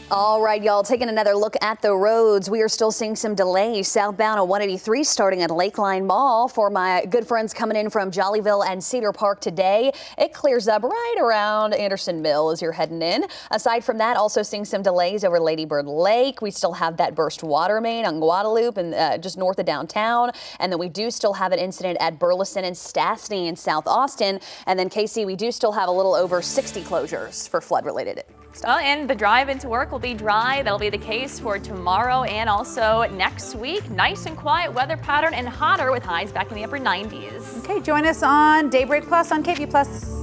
All right, y'all, taking another look at the roads. We are still seeing some delays southbound on 183 starting at Lakeline Mall. For my good friends coming in from Jollyville and Cedar Park today, it clears up right around Anderson Mill as you're heading in. Aside from that, also seeing some delays over Lady Bird Lake. We still have that burst water main on Guadalupe and just north of downtown. And then we do still have an incident at Burleson and Stastny in South Austin. And then, Casey, we do still have a little over 60 closures for flood-related stuff. Well, and the drive into work will be dry. That'll be the case for tomorrow and also next week. Nice and quiet weather pattern and hotter with highs back in the upper 90s. Okay, join us on Daybreak Plus on KVUE Plus.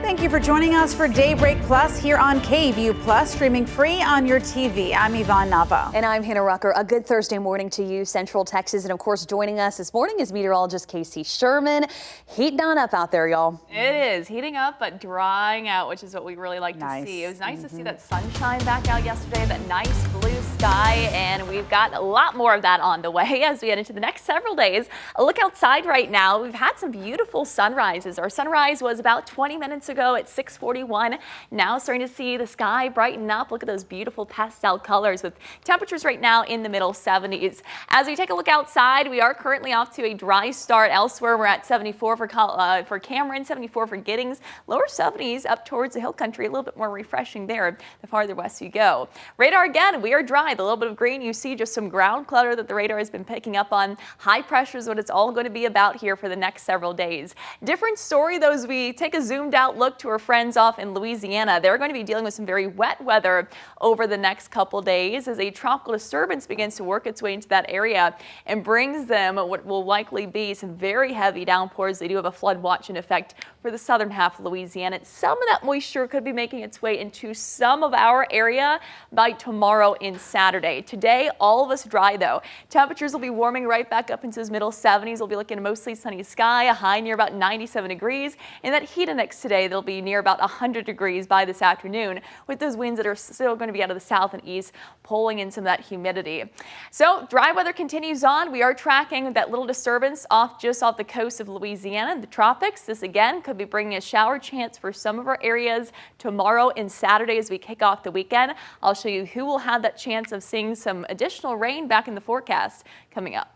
Thank you for joining us for Daybreak Plus here on KVUE Plus, streaming free on your TV. I'm Yvonne Nava. And I'm Hannah Rucker. A good Thursday morning to you, Central Texas. And of course, joining us this morning is meteorologist Casey Sherman. Heating on up out there, y'all. It is heating up, but drying out, which is what we really like to see. It was nice to see that sunshine back out yesterday, that nice blue sky, and we've got a lot more of that on the way as we head into the next several days. A look outside right now. We've had some beautiful sunrises. Our sunrise was about 20 minutes ago. ago at 6:41. Now starting to see the sky brighten up. Look at those beautiful pastel colors with temperatures right now in the middle 70s. As we take a look outside, we are currently off to a dry start. Elsewhere, we're at 74 for Cameron, 74 for Giddings, lower 70s up towards the hill country. A little bit more refreshing there the farther west you go. Radar again, we are dry. The little bit of green you see, just some ground clutter that the radar has been picking up on. High pressure is what it's all going to be about here for the next several days. Different story though as we take a zoomed out look to our friends off in Louisiana. They're going to be dealing with some very wet weather over the next couple days as a tropical disturbance begins to work its way into that area and brings them what will likely be some very heavy downpours. They do have a flood watch in effect for the southern half of Louisiana. Some of that moisture could be making its way into some of our area by tomorrow and Saturday. Today, all of us dry though. Temperatures will be warming right back up into those middle 70s. We'll be looking at a mostly sunny sky, a high near about 97 degrees. And that heat index today, they'll be near about 100 degrees by this afternoon with those winds that are still going to be out of the south and east pulling in some of that humidity. So dry weather continues on. We are tracking that little disturbance just off the coast of Louisiana and the tropics. This again could be bringing a shower chance for some of our areas tomorrow and Saturday as we kick off the weekend. I'll show you who will have that chance of seeing some additional rain back in the forecast coming up.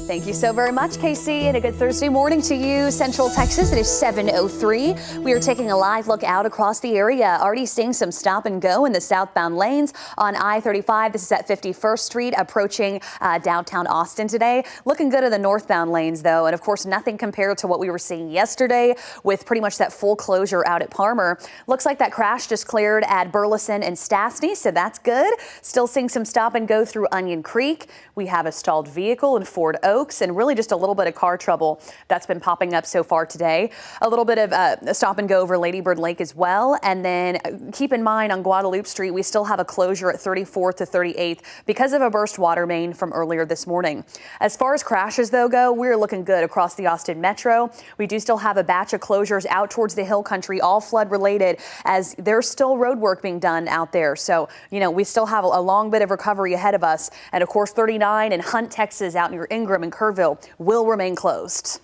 Thank you so very much, Casey, and a good Thursday morning to you. Central Texas, it is 7:03. We are taking a live look out across the area. Already seeing some stop and go in the southbound lanes on I-35. This is at 51st Street approaching downtown Austin today. Looking good in the northbound lanes, though. And of course, nothing compared to what we were seeing yesterday with pretty much that full closure out at Palmer. Looks like that crash just cleared at Burleson and Stastny, so that's good. Still seeing some stop and go through Onion Creek. We have a stalled vehicle in Fort Oaks and really just a little bit of car trouble that's been popping up so far today. A little bit of stop and go over Lady Bird Lake as well. And then keep in mind on Guadalupe Street, we still have a closure at 34th to 38th because of a burst water main from earlier this morning. As far as crashes though go, we're looking good across the Austin Metro. We do still have a batch of closures out towards the hill country, all flood related, as there's still road work being done out there. So, you know, we still have a long bit of recovery ahead of us. And of course, 39 and Hunt, Texas out near Ingram and Kerrville will remain closed.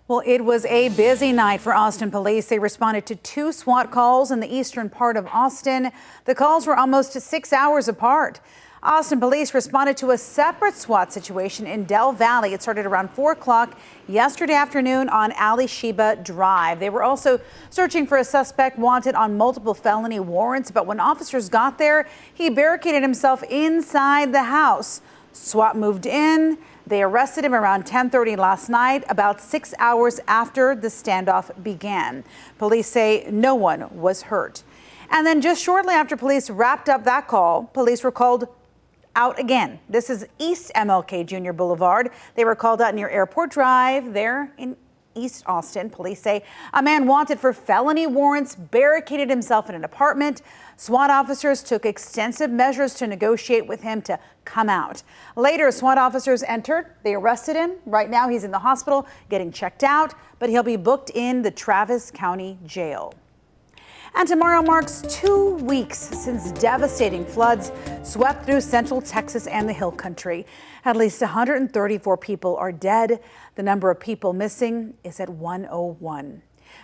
Well, it was a busy night for Austin police. They responded to 2 SWAT calls in the eastern part of Austin. The calls were almost 6 hours apart. Austin police responded to a separate SWAT situation in Del Valley. It started around 4 o'clock yesterday afternoon on Ali Sheba Drive. They were also searching for a suspect wanted on multiple felony warrants, but when officers got there, he barricaded himself inside the house. SWAT moved in. They arrested him around 10:30 last night, about 6 hours after the standoff began. Police say no one was hurt. And then just shortly after police wrapped up that call, police were called out again. This is East MLK Jr. Boulevard. They were called out near Airport Drive there in East Austin. Police say a man wanted for felony warrants barricaded himself in an apartment. SWAT officers took extensive measures to negotiate with him to come out. Later, SWAT officers entered. They arrested him. Right now, he's in the hospital getting checked out, but he'll be booked in the Travis County Jail. And tomorrow marks 2 weeks since devastating floods swept through central Texas and the Hill Country. At least 134 people are dead. The number of people missing is at 101.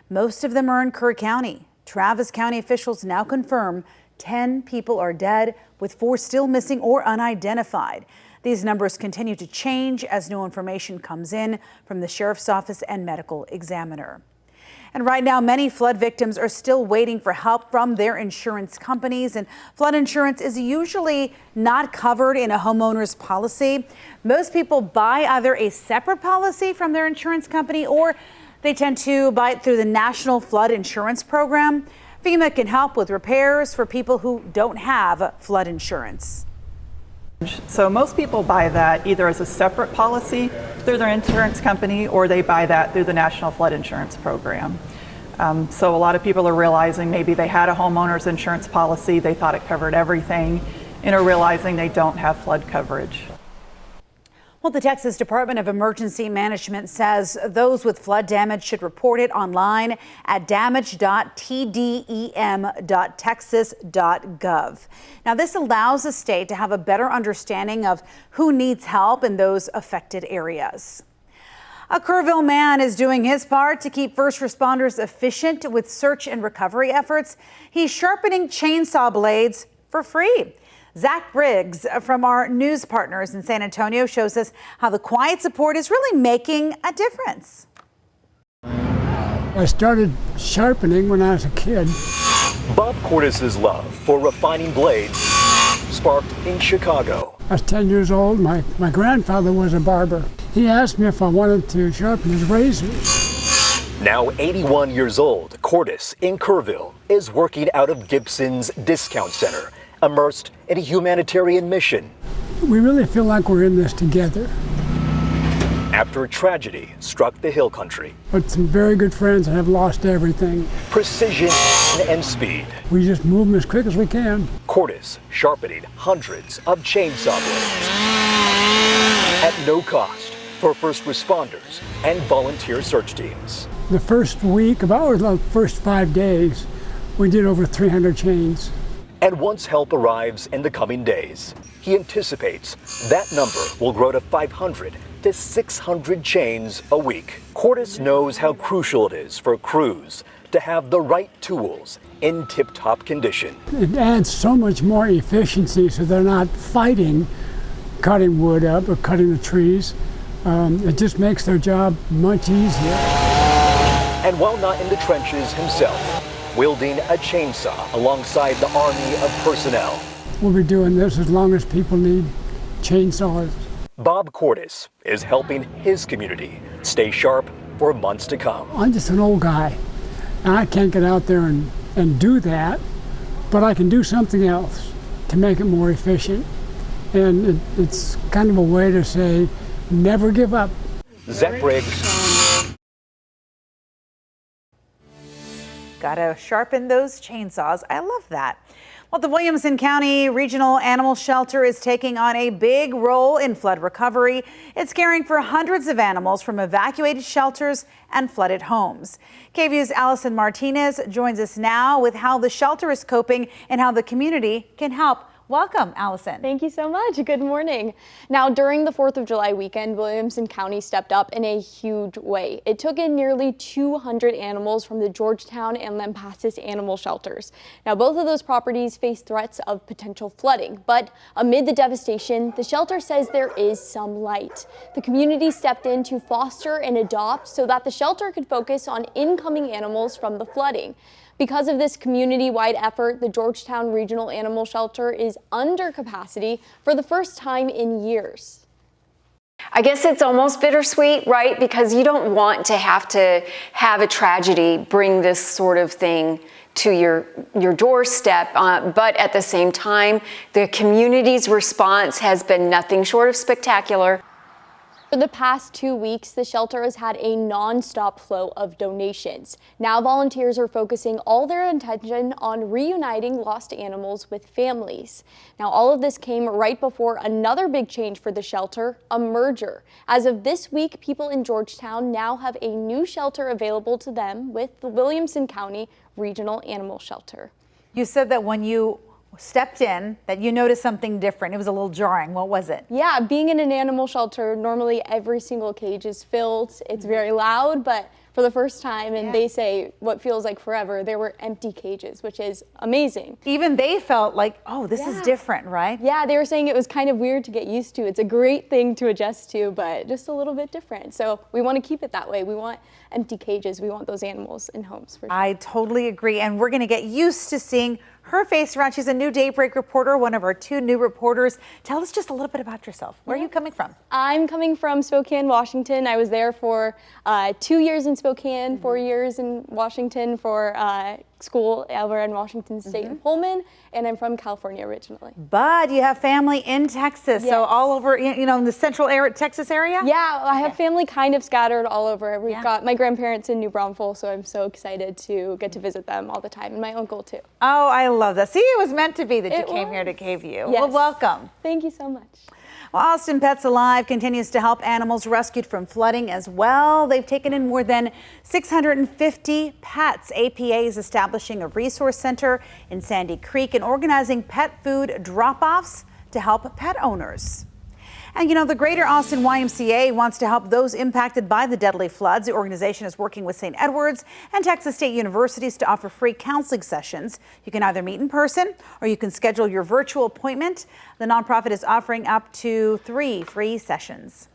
Most of them are in Kerr County. Travis County officials now confirm 10 people are dead, with 4 still missing or unidentified. These numbers continue to change as new information comes in from the sheriff's office and medical examiner. And right now, many flood victims are still waiting for help from their insurance companies. And flood insurance is usually not covered in a homeowner's policy. Most people buy either a separate policy from their insurance company or they tend to buy it through the National Flood Insurance Program. FEMA can help with repairs for people who don't have flood insurance. So most people buy that either as a separate policy through their insurance company or they buy that through the National Flood Insurance Program. So a lot of people are realizing maybe they had a homeowner's insurance policy, they thought it covered everything, and are realizing they don't have flood coverage. Well, the Texas Department of Emergency Management says those with flood damage should report it online at damage.tdem.texas.gov. Now, this allows the state to have a better understanding of who needs help in those affected areas. A Kerrville man is doing his part to keep first responders efficient with search and recovery efforts. He's sharpening chainsaw blades for free. Zach Briggs from our news partners in San Antonio shows us how the quiet support is really making a difference. I started sharpening when I was a kid. Bob Cordes' love for refining blades sparked in Chicago. I was 10 years old. My grandfather was a barber. He asked me if I wanted to sharpen his razors. Now 81 years old, Cordes in Kerrville is working out of Gibson's Discount Center, immersed in a humanitarian mission. We really feel like we're in this together. After a tragedy struck the hill country. But some very good friends have lost everything. Precision and speed. We just move them as quick as we can. Cordes sharpening hundreds of chainsaw blades at no cost for first responders and volunteer search teams. The first week, about the first 5 days, we did over 300 chains. And once help arrives in the coming days, he anticipates that number will grow to 500 to 600 chains a week. Cordes knows how crucial it is for crews to have the right tools in tip-top condition. It adds so much more efficiency so they're not fighting cutting wood up or cutting the trees. It just makes their job much easier. And while not in the trenches himself, wielding a chainsaw alongside the army of personnel. We'll be doing this as long as people need chainsaws. Bob Cordes is helping his community stay sharp for months to come. I'm just an old guy, and I can't get out there and do that, but I can do something else to make it more efficient. And it's kind of a way to say, never give up. Zach Briggs. Gotta sharpen those chainsaws. I love that. Well, the Williamson County Regional Animal Shelter is taking on a big role in flood recovery. It's caring for hundreds of animals from evacuated shelters and flooded homes. KVUE's Allison Martinez joins us now with how the shelter is coping and how the community can help. Welcome, Allison. Thank you so much. Good morning. Now, during the 4th of July weekend, Williamson County stepped up in a huge way. It took in nearly 200 animals from the Georgetown and Lampasas animal shelters. Now, both of those properties face threats of potential flooding, but amid the devastation, the shelter says there is some light. The community stepped in to foster and adopt so that the shelter could focus on incoming animals from the flooding. Because of this community-wide effort, the Georgetown Regional Animal Shelter is under capacity for the first time in years. I guess it's almost bittersweet, right? Because you don't want to have a tragedy bring this sort of thing to your doorstep, but at the same time, the community's response has been nothing short of spectacular. For the past 2 weeks, the shelter has had a non-stop flow of donations. Now volunteers are focusing all their attention on reuniting lost animals with families. Now all of this came right before another big change for the shelter, a merger. As of this week, people in Georgetown now have a new shelter available to them with the Williamson County Regional Animal Shelter. You said that when you stepped in that you noticed something different. It was a little jarring. What was it? Yeah, being in an animal shelter, normally every single cage is filled. It's very loud, but for the first time, and they say what feels like forever, there were empty cages, which is amazing. Even they felt like, oh, this is different, right? Yeah, they were saying it was kind of weird to get used to. It's a great thing to adjust to, but just a little bit different. So we want to keep it that way. We want empty cages. We want those animals in homes for sure. I totally agree. And we're going to get used to seeing her face around. She's a new Daybreak reporter, one of our 2 new reporters. Tell us just a little bit about yourself. Where are you coming from? I'm coming from Spokane, Washington. I was there for 2 years in Spokane, 4 years in Washington for school over in Washington State in Pullman, and I'm from California originally. But you have family in Texas, so all over, you know, in the central Texas area? Yeah, I have family kind of scattered all over. We've got my grandparents in New Braunfels, so I'm so excited to get to visit them all the time, and my uncle too. Oh, I love that. See, it was meant to be that you came here to KVUE. Yes. Well, welcome. Thank you so much. Well, Austin Pets Alive continues to help animals rescued from flooding as well. They've taken in more than 650 pets. APA is establishing a resource center in Sandy Creek and organizing pet food drop-offs to help pet owners. And you know, the Greater Austin YMCA wants to help those impacted by the deadly floods. The organization is working with St. Edward's and Texas State Universities to offer free counseling sessions. You can either meet in person or you can schedule your virtual appointment. The nonprofit is offering up to 3 free sessions.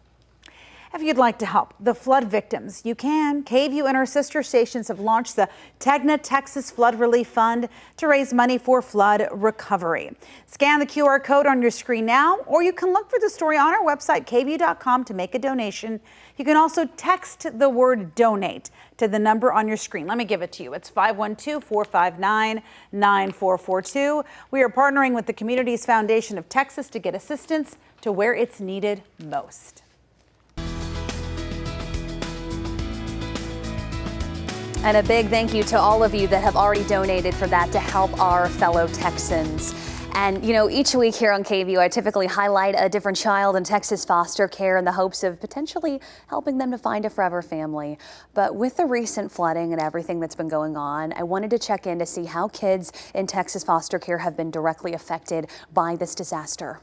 If you'd like to help the flood victims, you can. KVUE and our sister stations have launched the Tegna Texas Flood Relief Fund to raise money for flood recovery. Scan the QR code on your screen now, or you can look for the story on our website, kvue.com, to make a donation. You can also text the word donate to the number on your screen. Let me give it to you. It's 512-459-9442. We are partnering with the Communities Foundation of Texas to get assistance to where it's needed most. And a big thank you to all of you that have already donated for that to help our fellow Texans. And, you know, each week here on KVUE, I typically highlight a different child in Texas foster care in the hopes of potentially helping them to find a forever family. But with the recent flooding and everything that's been going on, I wanted to check in to see how kids in Texas foster care have been directly affected by this disaster.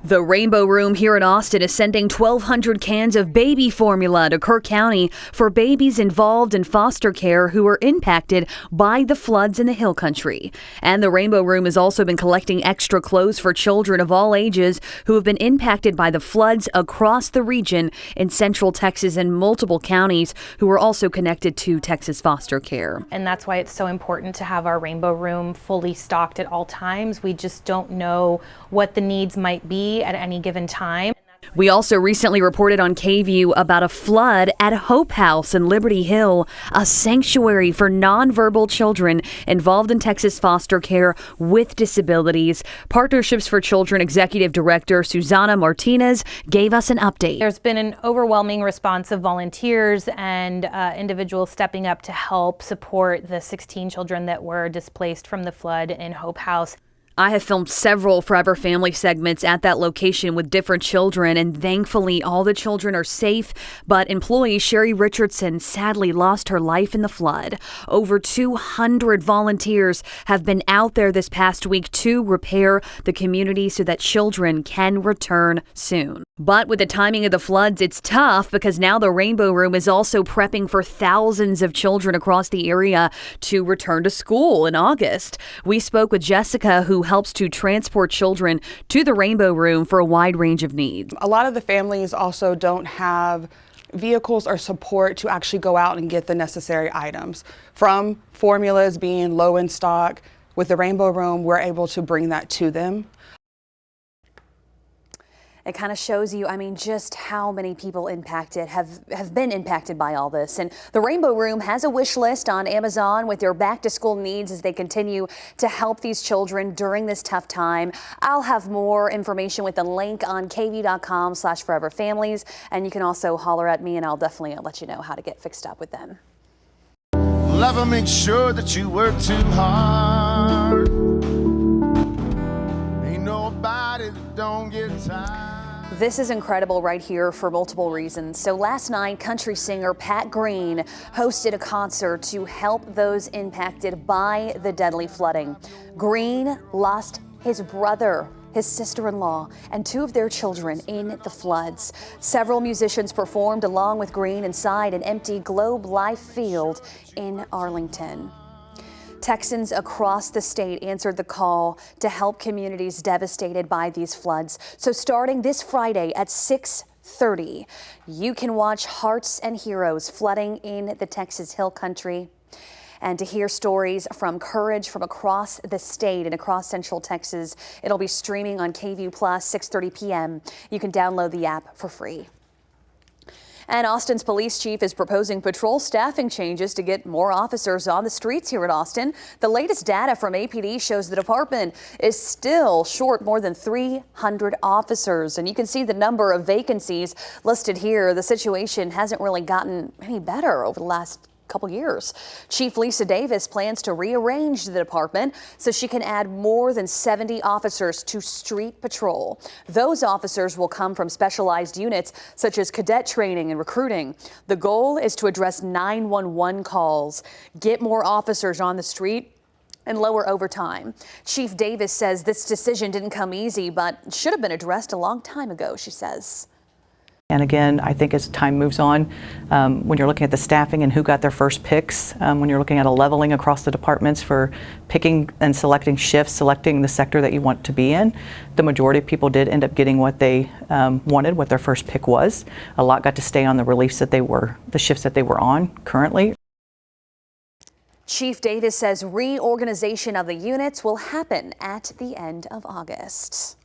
The Rainbow Room here in Austin is sending 1,200 cans of baby formula to Kirk County for babies involved in foster care who are impacted by the floods in the Hill Country. And the Rainbow Room has also been collecting extra clothes for children of all ages who have been impacted by the floods across the region in Central Texas and multiple counties who are also connected to Texas foster care. And that's why it's so important to have our Rainbow Room fully stocked at all times. We just don't know what the needs might be at any given time. We also recently reported on KVUE about a flood at Hope House in Liberty Hill, a sanctuary for nonverbal children involved in Texas foster care with disabilities. Partnerships for Children Executive Director Susana Martinez gave us an update. There's been an overwhelming response of volunteers and individuals stepping up to help support the 16 children that were displaced from the flood in Hope House. I have filmed several Forever Family segments at that location with different children, and thankfully all the children are safe, but employee Sherry Richardson sadly lost her life in the flood. Over 200 volunteers have been out there this past week to repair the community so that children can return soon. But with the timing of the floods, it's tough because now the Rainbow Room is also prepping for thousands of children across the area to return to school in August. We spoke with Jessica, who helps to transport children to the Rainbow Room for a wide range of needs. A lot of the families also don't have vehicles or support to actually go out and get the necessary items. From formulas being low in stock, with the Rainbow Room, we're able to bring that to them. It kind of shows you, I mean, just how many people impacted have been impacted by all this. And the Rainbow Room has a wish list on Amazon with their back to school needs as they continue to help these children during this tough time. I'll have more information with the link on kvue.com/foreverfamilies. And you can also holler at me and I'll definitely let you know how to get fixed up with them. Never make sure that you work too hard. Ain't nobody that don't get tired. This is incredible right here for multiple reasons. So last night, country singer Pat Green hosted a concert to help those impacted by the deadly flooding. Green lost his brother, his sister-in-law, and 2 of their children in the floods. Several musicians performed along with Green inside an empty Globe Life field in Arlington. Texans across the state answered the call to help communities devastated by these floods. So starting this Friday at 6:30, you can watch Hearts and Heroes flooding in the Texas Hill Country. And to hear stories from courage from across the state and across Central Texas, it'll be streaming on KVUE Plus 6:30 p.m. You can download the app for free. And Austin's police chief is proposing patrol staffing changes to get more officers on the streets here in Austin. The latest data from APD shows the department is still short more than 300 officers. And you can see the number of vacancies listed here. The situation hasn't really gotten any better over the last couple years. Chief Lisa Davis plans to rearrange the department so she can add more than 70 officers to street patrol. Those officers will come from specialized units such as cadet training and recruiting. The goal is to address 911 calls, get more officers on the street, and lower overtime. Chief Davis says this decision didn't come easy, but should have been addressed a long time ago, she says. And again, I think as time moves on, when you're looking at the staffing and who got their first picks, when you're looking at a leveling across the departments for picking and selecting shifts, selecting the sector that you want to be in, the majority of people did end up getting what they wanted, what their first pick was. A lot got to stay on the reliefs that the shifts that they were on currently. Chief Davis says reorganization of the units will happen at the end of August.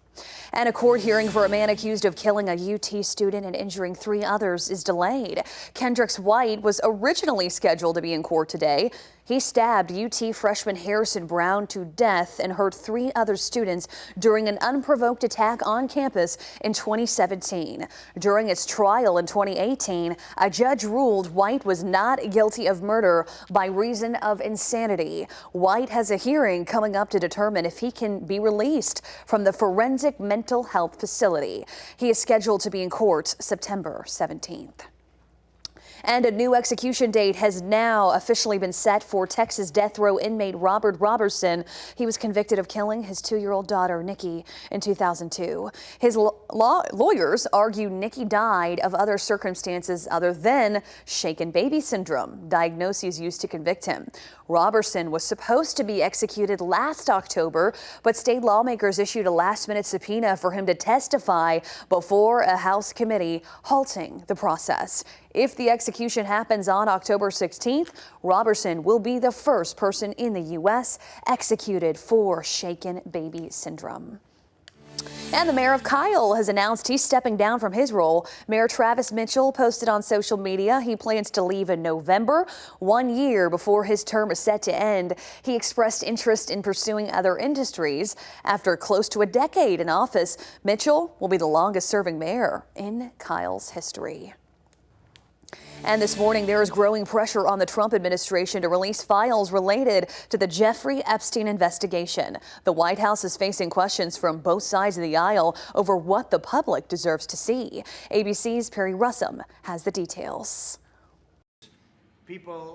And a court hearing for a man accused of killing a UT student and injuring 3 others is delayed. Kendrix White was originally scheduled to be in court today. He stabbed UT freshman Harrison Brown to death and hurt 3 other students during an unprovoked attack on campus in 2017. During its trial in 2018, a judge ruled White was not guilty of murder by reason of insanity. White has a hearing coming up to determine if he can be released from the forensic mental health facility. He is scheduled to be in court September 17th. And a new execution date has now officially been set for Texas death row inmate Robert Robertson. He was convicted of killing his 2-year-old daughter, Nikki, in 2002. His lawyers argue Nikki died of other circumstances other than shaken baby syndrome, diagnoses used to convict him. Robertson was supposed to be executed last October, but state lawmakers issued a last-minute subpoena for him to testify before a House committee, halting the process. If the execution happens on October 16th, Robertson will be the first person in the U.S. executed for shaken baby syndrome. And the mayor of Kyle has announced he's stepping down from his role. Mayor Travis Mitchell posted on social media he plans to leave in November, 1 year before his term is set to end. He expressed interest in pursuing other industries. After close to a decade in office, Mitchell will be the longest serving mayor in Kyle's history. And this morning, there is growing pressure on the Trump administration to release files related to the Jeffrey Epstein investigation. The White House is facing questions from both sides of the aisle over what the public deserves to see. ABC's Perry Russum has the details.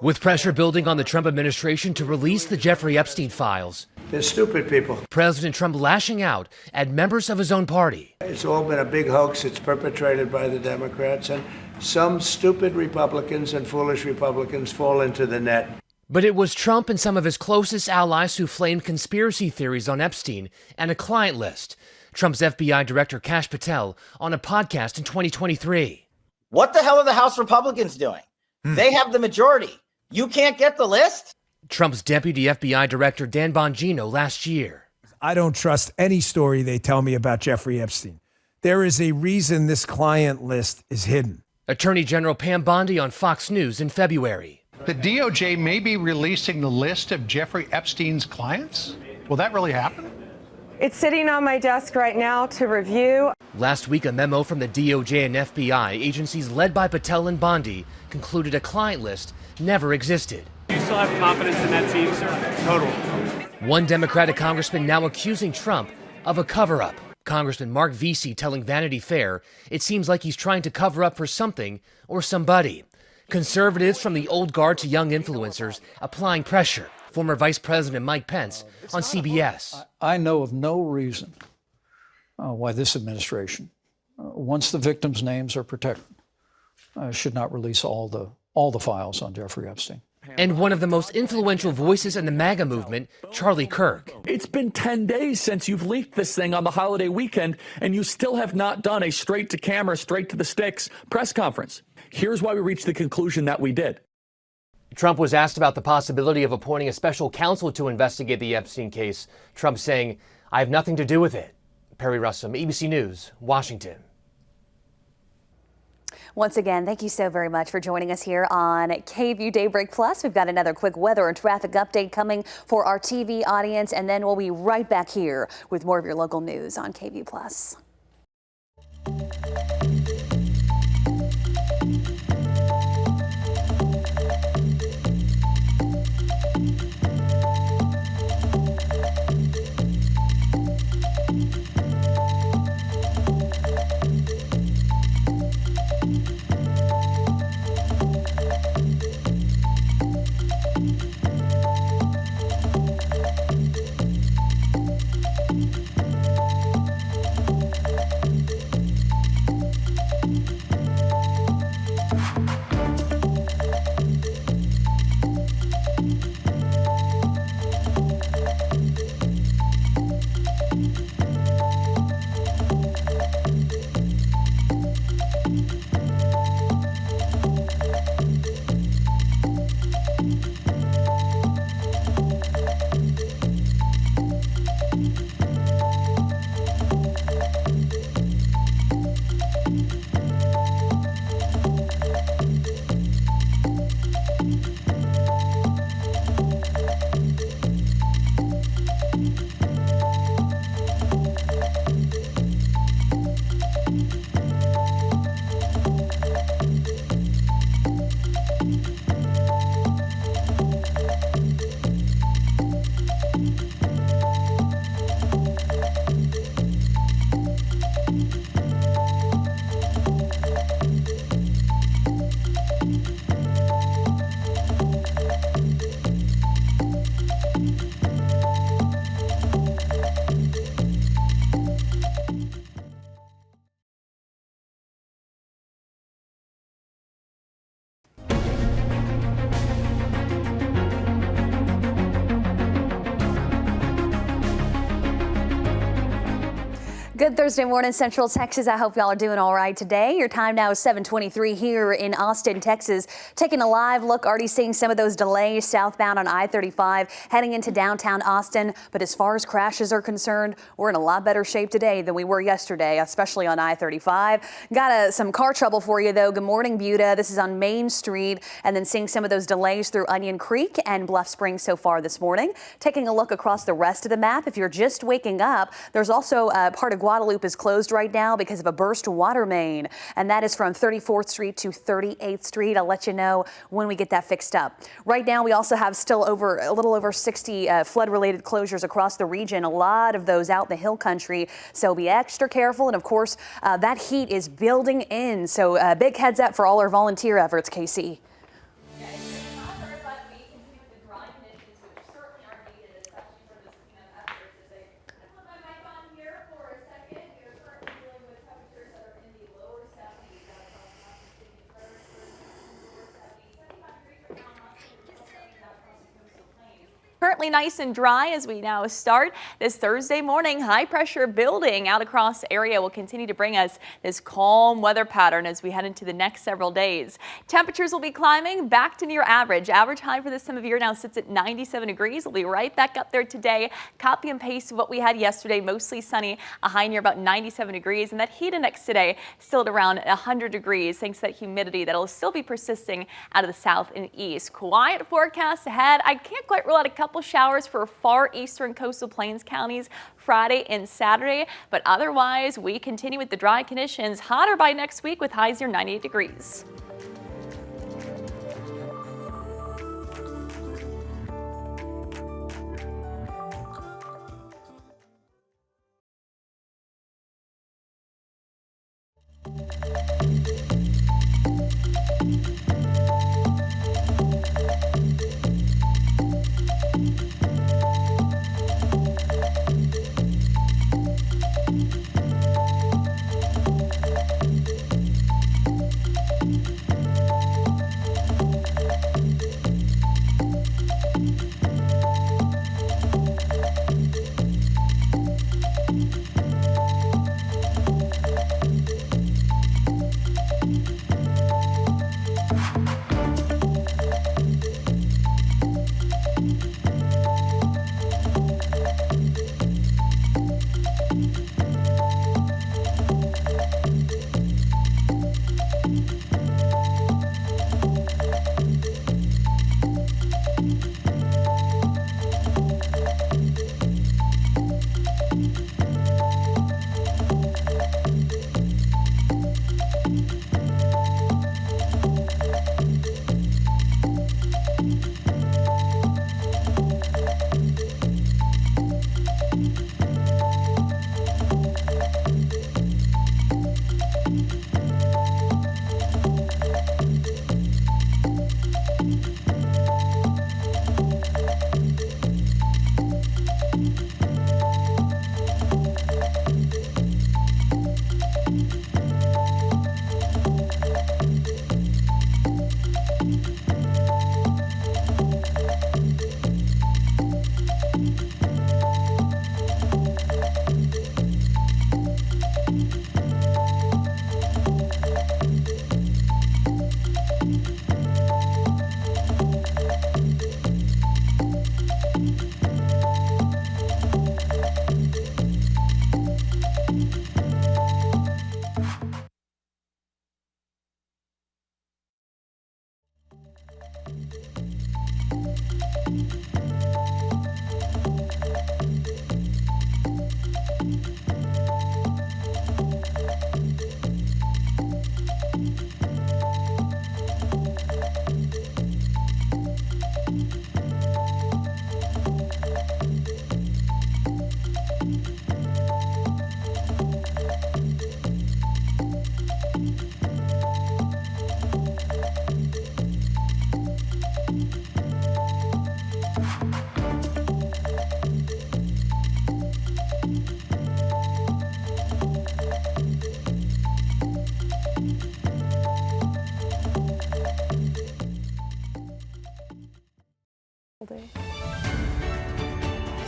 With pressure building on the Trump administration to release the Jeffrey Epstein files, they're stupid people. President Trump lashing out at members of his own party. It's all been a big hoax. It's perpetrated by the Democrats, and some stupid Republicans and foolish Republicans fall into the net. But it was Trump and some of his closest allies who flamed conspiracy theories on Epstein and a client list. Trump's FBI Director Kash Patel on a podcast in 2023. What the hell are the House Republicans doing? They have the majority. You can't get the list? Trump's Deputy FBI Director Dan Bongino last year. I don't trust any story they tell me about Jeffrey Epstein. There is a reason this client list is hidden. Attorney General Pam Bondi on Fox News in February. The DOJ may be releasing the list of Jeffrey Epstein's clients. Will that really happen? It's sitting on my desk right now to review. Last week, a memo from the DOJ and FBI, agencies led by Patel and Bondi, concluded a client list never existed. Do you still have confidence in that team, sir? Total. One Democratic congressman now accusing Trump of a cover-up. Congressman Mark Vesey telling Vanity Fair it seems like he's trying to cover up for something or somebody. Conservatives from the old guard to young influencers applying pressure. Former Vice President Mike Pence on CBS. I know of no reason why this administration, once the victims' names are protected, should not release all the files on Jeffrey Epstein. And one of the most influential voices in the MAGA movement, Charlie Kirk. It's been 10 days since you've leaked this thing on the holiday weekend, and you still have not done a straight to camera, straight to the sticks press conference. Here's why we reached the conclusion that we did. Trump was asked about the possibility of appointing a special counsel to investigate the Epstein case. Trump saying, "I have nothing to do with it." Perry Russum, ABC News, Washington. Once again, thank you so very much for joining us here on KVUE Daybreak Plus. We've got another quick weather and traffic update coming for our TV audience, and then we'll be right back here with more of your local news on KVUE Plus. Good Thursday morning, Central Texas. I hope y'all are doing all right today. Your time now is 7:23 here in Austin, Texas. Taking a live look, already seeing some of those delays southbound on I-35 heading into downtown Austin. But as far as crashes are concerned, we're in a lot better shape today than we were yesterday, especially on I-35. Got some car trouble for you, though. Good morning, Buda. This is on Main Street, and then seeing some of those delays through Onion Creek and Bluff Springs so far this morning. Taking a look across the rest of the map, if you're just waking up, there's also part of Guadalupe is closed right now because of a burst water main, and that is from 34th Street to 38th Street. I'll let you know when we get that fixed up. Right now, we also have still a little over 60 flood-related closures across the region, a lot of those out in the hill country, so be extra careful. And of course, that heat is building in, so big heads up for all our volunteer efforts, KC. Currently nice and dry as we now start this Thursday morning. High pressure building out across the area will continue to bring us this calm weather pattern as we head into the next several days. Temperatures will be climbing back to near average. Average high for this time of year now sits at 97 degrees. We'll be right back up there today. Copy and paste of what we had yesterday, mostly sunny, a high near about 97 degrees. And that heat index today still at around 100 degrees thanks to that humidity that'll still be persisting out of the south and east. Quiet forecast ahead. I can't quite rule out a couple showers for far eastern coastal plains counties Friday and Saturday, but otherwise we continue with the dry conditions. Hotter by next week with highs near 98 degrees.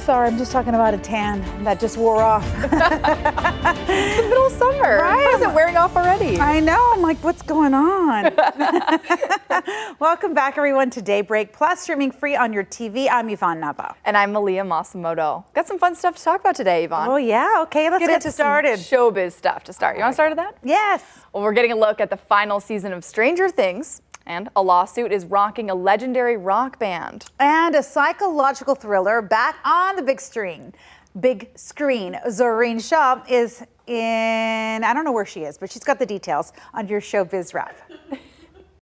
Sorry, I'm just talking about a tan that just wore off. It's the middle of summer. Right. How is it wearing off already? I know. I'm like, what's going on? Welcome back, everyone, to Daybreak Plus, streaming free on your TV. I'm Yvonne Nava. And I'm Malia Masamoto. Got some fun stuff to talk about today, Yvonne. Oh, yeah. Okay, let's get into started. Some showbiz stuff to start. You want to start with that? Yes. Well, we're getting a look at the final season of Stranger Things. And a lawsuit is rocking a legendary rock band. And a psychological thriller back on the big screen. Zoreen Shaw is in, I don't know where she is, but she's got the details on your Showbiz Wrap.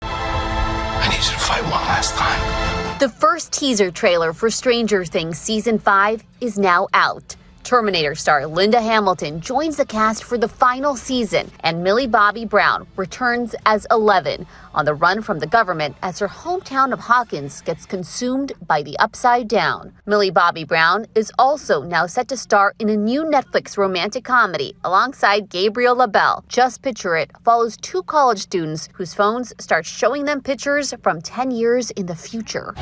I need you to fight one last time. The first teaser trailer for Stranger Things Season 5 is now out. Terminator star Linda Hamilton joins the cast for the final season, and Millie Bobby Brown returns as 11 on the run from the government as her hometown of Hawkins gets consumed by the Upside Down. Millie Bobby Brown is also now set to star in a new Netflix romantic comedy alongside Gabriel LaBelle. Just Picture It follows two college students whose phones start showing them pictures from 10 years in the future.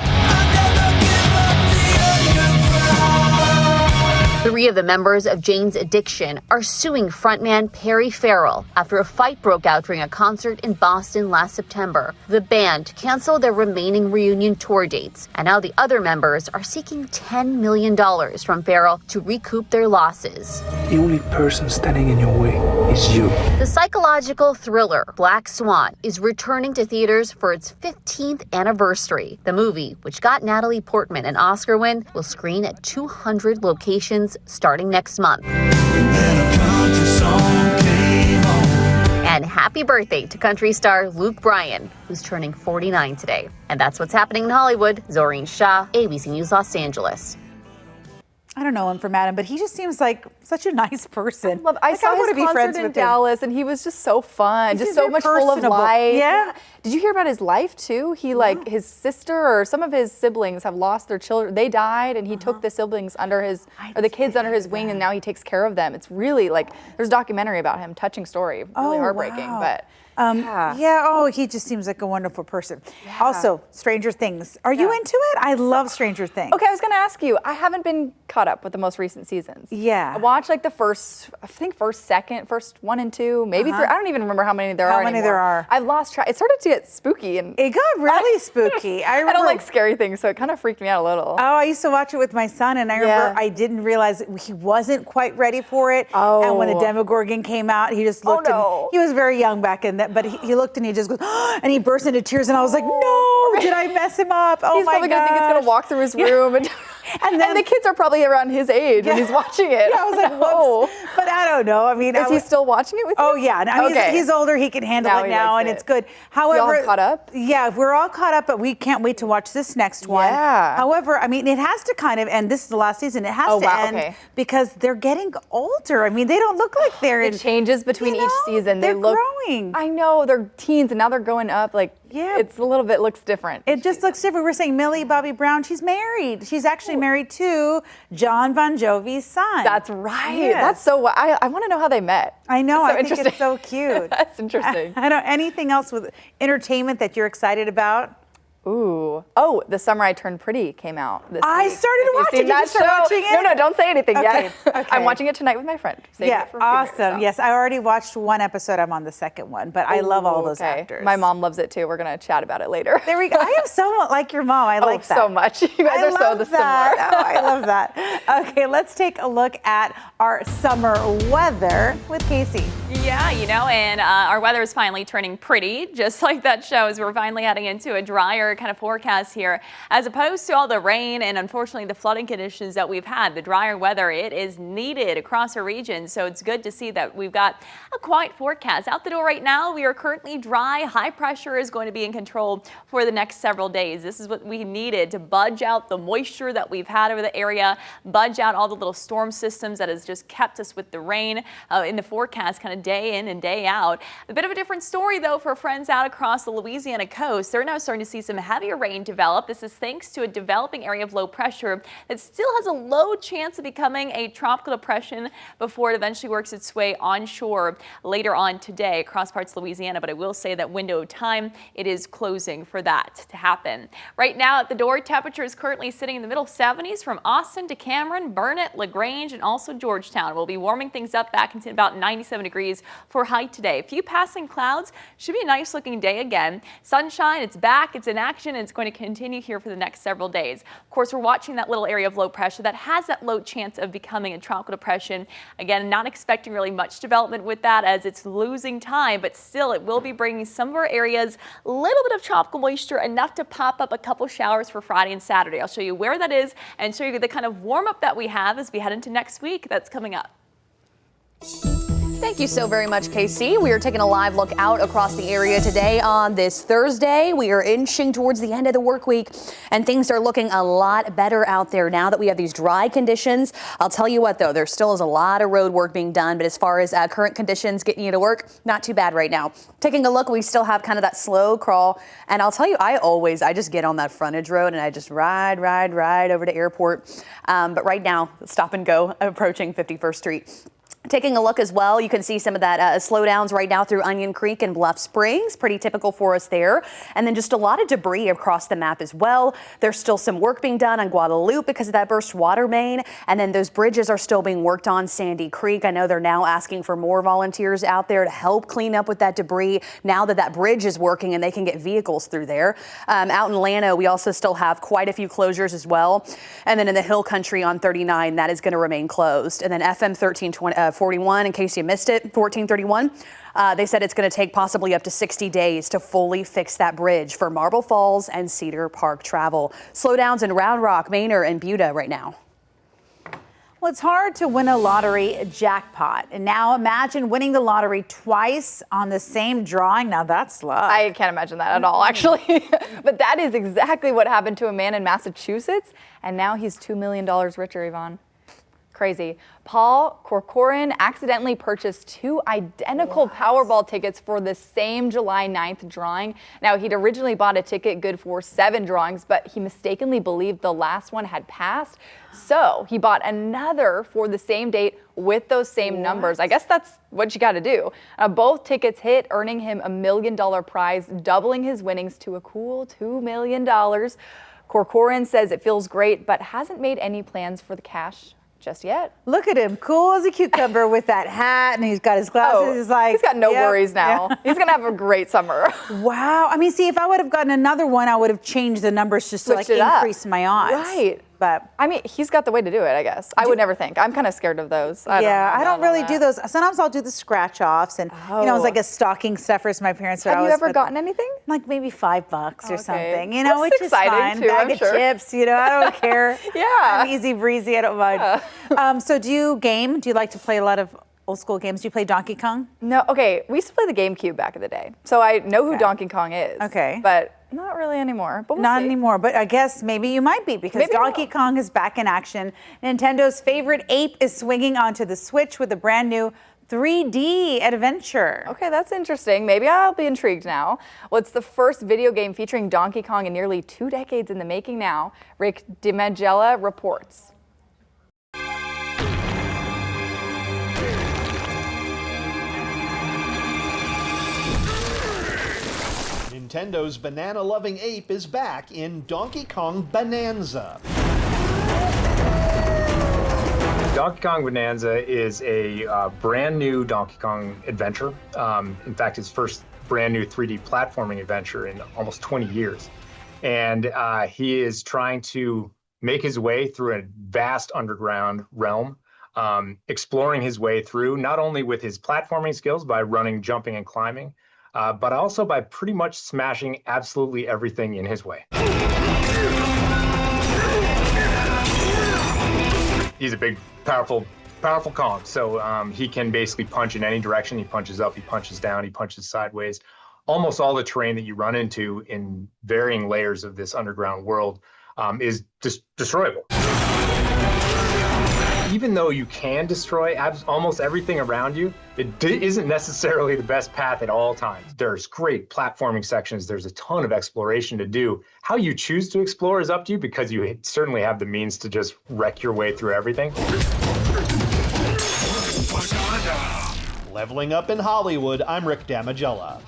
Three of the members of Jane's Addiction are suing frontman Perry Farrell after a fight broke out during a concert in Boston last September. The band canceled their remaining reunion tour dates, and now the other members are seeking $10 million from Farrell to recoup their losses. The only person standing in your way is you. The psychological thriller Black Swan is returning to theaters for its 15th anniversary. The movie, which got Natalie Portman an Oscar win, will screen at 200 locations starting next month. And happy birthday to country star Luke Bryan, who's turning 49 today. And that's what's happening in Hollywood. Zoreen Shaw, ABC News Los Angeles. I don't know him from Adam, but he just seems like such a nice person. I saw his concert in Dallas, and he was just so fun, just so much full of life. Yeah. Did you hear about his life too? He his sister or some of his siblings have lost their children. They died, and he took the siblings under his or the kids under his wing, and now he takes care of them. It's really there's a documentary about him, touching story, really heartbreaking, wow. but. He just seems like a wonderful person. Yeah. Also, Stranger Things. Are you into it? I love Stranger Things. Okay, I was going to ask you. I haven't been caught up with the most recent seasons. Yeah. I watched the first 1 and 2, maybe 3. I don't even remember how many there are anymore. There are? I've lost track. It started to get spooky. And it got really spooky. I don't like scary things, so it kind of freaked me out a little. Oh, I used to watch it with my son, and I remember I didn't realize he wasn't quite ready for it. Oh. And when the Demogorgon came out, he just looked. He was very young back in that, but he looked and he just goes, and he burst into tears, and I was like, no, did I mess him up? Oh, he's probably going to think it's going to walk through his room. And then the kids are probably around his age when he's watching it. Yeah, I was like, whoops. But I don't know. I mean, is he still watching it with you? Oh, yeah. I mean, he's older. He can handle it now, and it's good. However, y'all caught up? Yeah, we're all caught up, but we can't wait to watch this next one. Yeah. However, I mean, it has to kind of end. This is the last season. It has to end because they're getting older. I mean, they don't look like they're It changes between each season. They're growing. I know. They're teens, and now they're growing up. It's a little bit looks different. It just looks different. We're saying Millie Bobby Brown, she's married. She's actually married to John Bon Jovi's son. That's right. Yes. That's so. I want to know how they met. I know. So I think it's so cute. That's interesting. I don't. Anything else with entertainment that you're excited about? Ooh. Oh, The Summer I Turned Pretty came out this week. Started watching it. Did you start watching it? No, don't say anything yet. Okay. I'm watching it tonight with my friend. Awesome. Yes, I already watched one episode. I'm on the second one, but I love all those actors. My mom loves it too. We're going to chat about it later. There we go. I am so like your mom. I like that. so much. You guys are so similar. Oh, I love that. Okay, let's take a look at our summer weather with Casey. Yeah, and our weather is finally turning pretty, just like that shows. We're finally heading into a drier kind of forecast here, as opposed to all the rain and unfortunately the flooding conditions that we've had. The drier weather, it is needed across our region, so it's good to see that we've got a quiet forecast. Out the door right now, we are currently dry. High pressure is going to be in control for the next several days. This is what we needed to budge out the moisture that we've had over the area, budge out all the little storm systems that has just kept us with the rain in the forecast kind of day in and day out. A bit of a different story, though, for friends out across the Louisiana coast. They're now starting to see some heavier rain develop. This is thanks to a developing area of low pressure that still has a low chance of becoming a tropical depression before it eventually works its way onshore later on today across parts of Louisiana. But I will say that window of time, it is closing for that to happen. Right now at the door, temperature is currently sitting in the middle 70s from Austin to Cameron, Burnett, LaGrange, and also Georgetown. We'll be warming things up back into about 97 degrees for high today. A few passing clouds. Should be a nice looking day again. Sunshine, it's back, it's in action, and it's going to continue here for the next several days. Of course, we're watching that little area of low pressure that has that low chance of becoming a tropical depression. Again, not expecting really much development with that as it's losing time, but still it will be bringing some of our areas a little bit of tropical moisture, enough to pop up a couple showers for Friday and Saturday. I'll show you where that is and show you the kind of warm up that we have as we head into next week that's coming up. Thank you so very much, Casey. We are taking a live look out across the area today on this Thursday. We are inching towards the end of the work week, and things are looking a lot better out there now that we have these dry conditions. I'll tell you what, though, there still is a lot of road work being done, but as far as current conditions getting you to work, not too bad right now. Taking a look, we still have kind of that slow crawl, and I'll tell you, I just get on that frontage road and I just ride over to airport. But right now, stop and go approaching 51st Street. Taking a look as well, you can see some of that slowdowns right now through Onion Creek and Bluff Springs. Pretty typical for us there. And then just a lot of debris across the map as well. There's still some work being done on Guadalupe because of that burst water main. And then those bridges are still being worked on. Sandy Creek, I know they're now asking for more volunteers out there to help clean up with that debris now that that bridge is working and they can get vehicles through there. Out in Llano, we also still have quite a few closures as well. And then in the Hill Country on 39, that is going to remain closed. And then FM 1341, in case you missed it, 1431, they said it's going to take possibly up to 60 days to fully fix that bridge for Marble Falls and Cedar Park travel. Slowdowns in Round Rock, Manor, and Buda right now. Well, it's hard to win a lottery jackpot. And now imagine winning the lottery twice on the same drawing. Now that's luck. I can't imagine that at all, actually. But that is exactly what happened to a man in Massachusetts. And now he's $2 million richer, Yvonne. Crazy. Paul Corcoran accidentally purchased 2 identical Powerball tickets for the same July 9th drawing. Now, he'd originally bought a ticket good for 7 drawings, but he mistakenly believed the last one had passed. So he bought another for the same date with those same numbers. I guess that's what you got to do. Both tickets hit, earning him $1 million prize, doubling his winnings to a cool $2 million. Corcoran says it feels great, but hasn't made any plans for the cash just yet. Look at him, cool as a cucumber with that hat, and he's got his glasses. He's got no worries now. Yeah. He's gonna have a great summer. Wow. I mean, see, if I would have gotten another one, I would have changed the numbers just to increase my odds. Right. But I mean, he's got the way to do it, I guess. I would never think. I'm kind of scared of those. I don't really do those. Sometimes I'll do the scratch offs, and you know, it's like a stocking stuffer. So my parents would always. Have you ever gotten anything? Like maybe $5 or something, you know, That's which is exciting fine. too, Bag I'm of sure. chips, you know, I don't care. Yeah. I'm easy breezy, I don't mind. So do you game? Do you like to play a lot of old school games? Do you play Donkey Kong? No. Okay, we used to play the GameCube back in the day, so I know who Donkey Kong is. Okay. But not really anymore. But Not anymore, but I guess maybe you might be because Donkey Kong is back in action. Nintendo's favorite ape is swinging onto the Switch with a brand new 3D adventure. Okay, that's interesting. Maybe I'll be intrigued now. Well, it's the first video game featuring Donkey Kong in nearly 2 decades in the making now. Rick DiMagella reports. Nintendo's banana-loving ape is back in Donkey Kong Bonanza. Donkey Kong Bonanza is a brand new Donkey Kong adventure. In fact, his first brand new 3D platforming adventure in almost 20 years. And he is trying to make his way through a vast underground realm, exploring his way through not only with his platforming skills by running, jumping, and climbing, but also by pretty much smashing absolutely everything in his way. He's a big, powerful Kong. So he can basically punch in any direction. He punches up, he punches down, he punches sideways. Almost all the terrain that you run into in varying layers of this underground world is destroyable. even though you can destroy almost everything around you, it isn't necessarily the best path at all times. There's great platforming sections. There's a ton of exploration to do. How you choose to explore is up to you, because you certainly have the means to just wreck your way through everything. Leveling up in Hollywood, I'm Rick Damagella.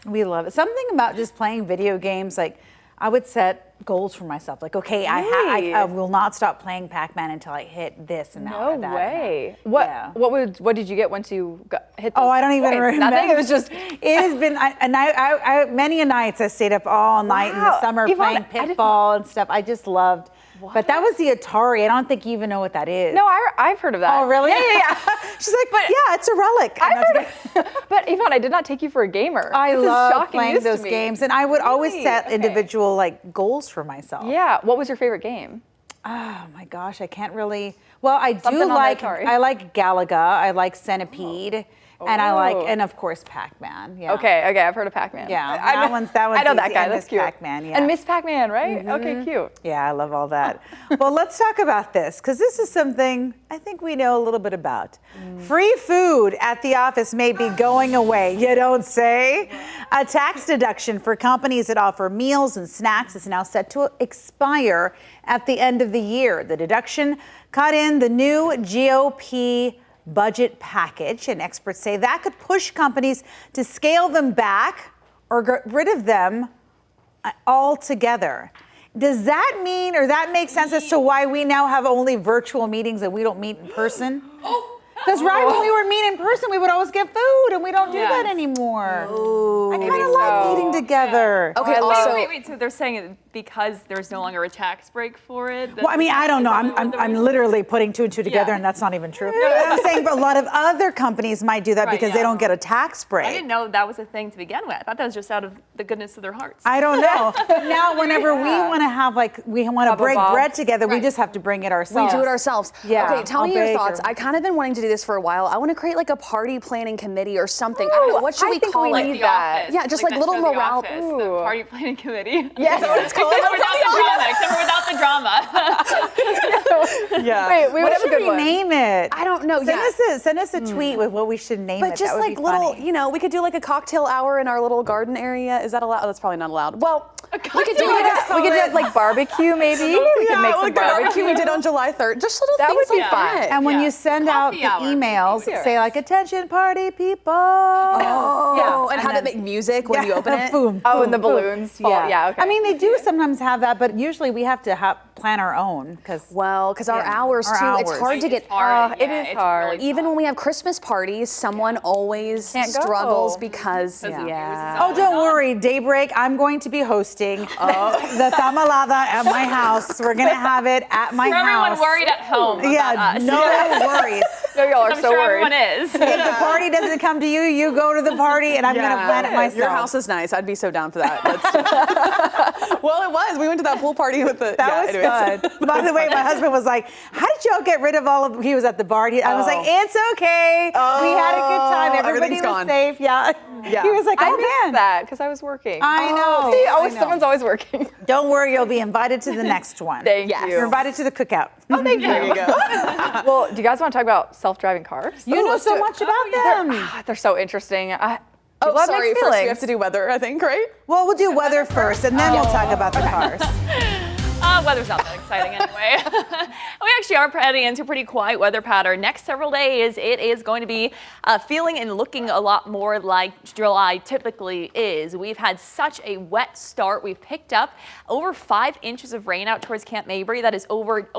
We love it. Something about just playing video games, like I would set goals for myself. Like, okay, I will not stop playing Pac-Man until I hit this and that. No way. What did you get once you hit this? Oh, I don't even remember. Nothing? It was just, it has been, many a nights I stayed up all night in the summer playing Pitfall and stuff. I just loved. What? But that was the Atari. I don't think you even know what that is. No, I've heard of that. Oh, really? Yeah. She's like, but yeah, it's a relic. But Yvonne, I did not take you for a gamer. I love playing those games, and I would always set individual like goals for myself. Yeah. What was your favorite game? Oh my gosh, I can't really. Well, I like Galaga. I like Centipede. And I like, and of course, Pac-Man. Yeah. Okay, I've heard of Pac-Man. Yeah, that one's I know that guy. That's cute. Pac-Man, yeah. And Miss Pac-Man, right? Okay, cute. Yeah, I love all that. Well, let's talk about this, because this is something I think we know a little bit about. Free food at the office may be going away, you don't say? A tax deduction for companies that offer meals and snacks is now set to expire at the end of the year. The deduction cut in the new GOP budget package, and experts say that could push companies to scale them back or get rid of them altogether. Does that mean, or that make sense as to why we now have only virtual meetings and we don't meet in person? Because when we were meeting in person, we would always get food, and we don't do that anymore. I kind of like eating together. Okay, wait. So they're saying because there's no longer a tax break for it? Well, I mean, I don't know. I'm literally putting two and two together, and that's not even true. I'm saying, but a lot of other companies might do that because they don't get a tax break. I didn't know that was a thing to begin with. I thought that was just out of the goodness of their hearts. I don't know. Now, whenever we want to have, we want to break bread together, we just have to bring it ourselves. We do it ourselves. Yeah. Okay, tell me your thoughts. I kind of been wanting to do this for a while. I want to create like a party planning committee or something. I don't know. What should we call it? Like that. Yeah, just like little morale. The party planning committee. Yes. Except for without the drama. Yeah. Wait, we would have a good one. Name it? I don't know. Send us a tweet with what we should name it. But just like little, we could do like a cocktail hour in our little garden area. Is that allowed? Oh, that's probably not allowed. Well, we could do like barbecue maybe. We could make some barbecue. We did on July 3rd. Just little that things would be like fun. that. And when you send out the emails, say like attention party people. And have it make music when you open it. Boom. Oh, and the balloons. Yeah. Okay. I mean, they do sometimes have that, but usually we have to plan our own because our hours too. It's hard to get. It is hard. Really even when we have Christmas parties, someone always struggles because Oh, don't worry, Daybreak. I'm going to be hosting the Tamalada at my house. We're gonna have it at my house. Everyone worried at home. No worries. No, y'all are so worried. Everyone is. If the party doesn't come to you, you go to the party, and I'm gonna plan it myself. Your house is nice. I'd be so down for that. Well, it was. We went to that pool party with the. That was fun. By the way, my husband was like, "How did y'all get rid of all of?" He was at the bar. I was like, "It's okay. We had a good time. Everybody was safe." Yeah. He was like, I "Oh missed man, that because I was working." I know. See, someone's always working. Don't worry, you'll be invited to the next one. Thank you. You're invited to the cookout. Oh, thank you. There you go. Well, do you guys want to talk about self-driving cars? You know so much about them. They're so interesting. Sorry. First, we have to do weather, I think, right? Well, we'll do weather first, and then we'll talk about the cars. Weather's not that exciting anyway. We actually are heading into a pretty quiet weather pattern. Next several days, it is going to be feeling and looking a lot more like July typically is. We've had such a wet start. We've picked up over 5 inches of rain out towards Camp Mabry. That is over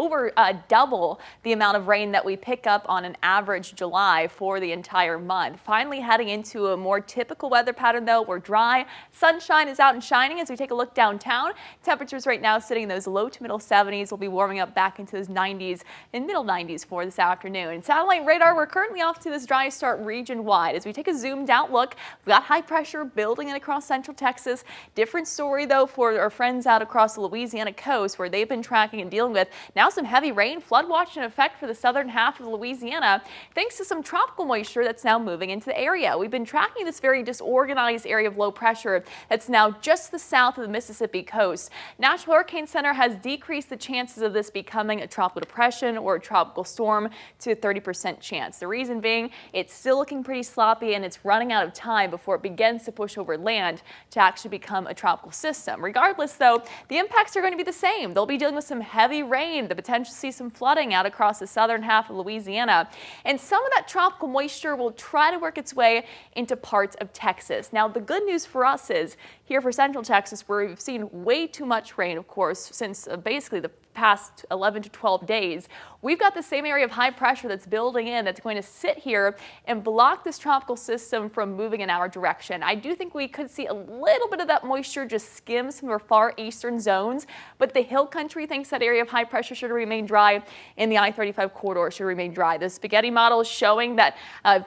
double the amount of rain that we pick up on an average July for the entire month. Finally heading into a more typical weather pattern, though. We're dry. Sunshine is out and shining as we take a look downtown. Temperatures right now sitting in those low to middle 70s. We'll be warming up back into those 90s and middle 90s for this afternoon. Satellite radar, we're currently off to this dry start region-wide. As we take a zoomed out look, we've got high pressure building in across central Texas. Different story, though, for our friends out across the Louisiana coast, where they've been tracking and dealing with now some heavy rain, flood watch in effect for the southern half of Louisiana, thanks to some tropical moisture that's now moving into the area. We've been tracking this very disorganized area of low pressure that's now just the south of the Mississippi coast. National Hurricane Center has decreased the chances of this becoming a tropical depression or a tropical storm to a 30% chance. The reason being, it's still looking pretty sloppy and it's running out of time before it begins to push over land to actually become a tropical system. Regardless, though, the impacts are going to be the same. They'll be dealing with some heavy rain, the potential to see some flooding out across the southern half of Louisiana, and some of that tropical moisture will try to work its way into parts of Texas. Now, the good news for us is here for Central Texas, where we've seen way too much rain, of course, since basically the past 11 to 12 days, we've got the same area of high pressure that's building in that's going to sit here and block this tropical system from moving in our direction. I do think we could see a little bit of that moisture just skim some of our far eastern zones, but the hill country thinks that area of high pressure should remain dry and the I-35 corridor should remain dry. The spaghetti model is showing that